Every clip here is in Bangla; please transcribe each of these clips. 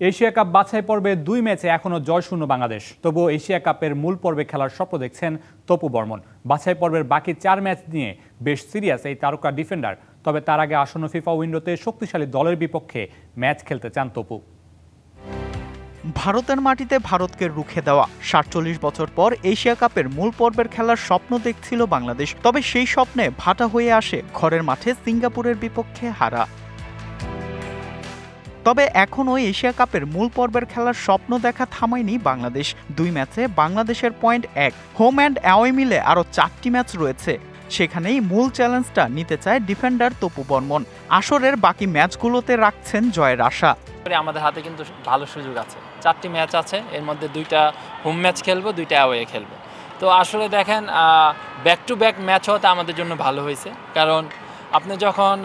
এশিয়া কাপ বাছাই পর্বে 2 ম্যাচে এখনো জয়শূন্য বাংলাদেশ। তবুও এশিয়া কাপের মূল পর্বে খেলার স্বপ্ন দেখছেন তপু বর্মন। বাছাই পর্বের বাকি 4 ম্যাচ নিয়ে বেশ সিরিয়াস এই তারকা ডিফেন্ডার। তবে তার আগে আসন্ন ফিফা উইন্ডোতে শক্তিশালী দলের বিপক্ষে ম্যাচ খেলতে চান তপু। ভারতের মাটিতে ভারতকে রুখে দেওয়া ৪৭ বছর পর এশিয়া কাপের মূল পর্বের খেলার স্বপ্ন দেখছিল বাংলাদেশ। তবে সেই স্বপ্নে ভাটা হয়ে আসে ঘরের মাঠে সিঙ্গাপুরের বিপক্ষে হারা। তবে এখনও এশিয়া কাপের মূল পর্বের খেলার স্বপ্ন দেখা থামায়নি বাংলাদেশ। 2 ম্যাচে বাংলাদেশের পয়েন্ট 1। হোম অ্যান্ড অ্যাওয়ে মিলে আরও 4টি ম্যাচ রয়েছে। সেখানেই মূল চ্যালেঞ্জটা নিতে চায় ডিফেন্ডার তপু বর্মন। আসরের বাকি ম্যাচগুলোতে রাখছেন জয়ের আশা। আমাদের হাতে কিন্তু ভালো সুযোগ আছে, 4টি ম্যাচ আছে, এর মধ্যে 2টা হোম ম্যাচ খেলবো, 2টা অ্যাওয়ে খেলবো। তো আসলে দেখেন ব্যাক টু ব্যাক ম্যাচ হতে আমাদের জন্য ভালো হয়েছে, কারণ আপনি যখন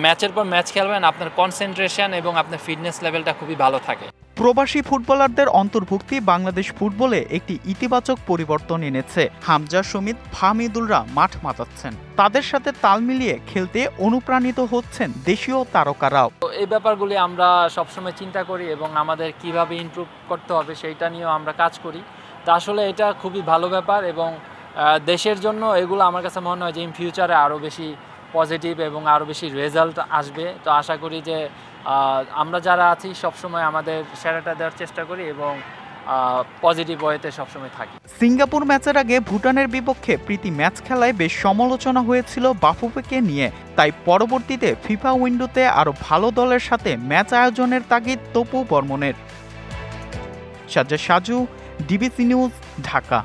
ম্যাচের পর ম্যাচ খেলবেন আপনার কনসেন্ট্রেশন এবং আপনার ফিটনেস লেভেলটা খুবই ভালো থাকে। প্রবাসী ফুটবলারদের অন্তর্ভুক্তি বাংলাদেশ ফুটবলে একটি ইতিবাচক পরিবর্তন এনেছে। হামজা, সুমিত, ফাহমিদুলরা মাঠ মাতাচ্ছেন। তাদের সাথে তাল মিলিয়ে খেলতে অনুপ্রাণিত হচ্ছেন দেশীয় তারকারাও। এই ব্যাপারগুলি আমরা সবসময় চিন্তা করি এবং আমাদের কিভাবে ইমপ্রুভ করতে হবে সেইটা নিয়েও আমরা কাজ করি। তো আসলে এটা খুবই ভালো ব্যাপার এবং দেশের জন্য এগুলো আমার কাছে মনে হয় যে ইন ফিউচারে আরও বেশি পজিটিভ এবং আরও বেশি রেজাল্ট আসবে। তো আশা করি যে আমরা যারা আছি সবসময় আমাদের সেরাটা দেওয়ার চেষ্টা করি এবং পজিটিভ ওয়েতে সবসময় থাকি। সিঙ্গাপুর ম্যাচের আগে ভুটানের বিপক্ষে প্রীতি ম্যাচ খেলায় বেশ সমালোচনা হয়েছিল বাফুফেকে নিয়ে। তাই পরবর্তীতে ফিফা উইন্ডোতে আরও ভালো দলের সাথে ম্যাচ আয়োজনের তাগিদ তপু বর্মনের। Sajjad Saju, DBC news, Dhaka.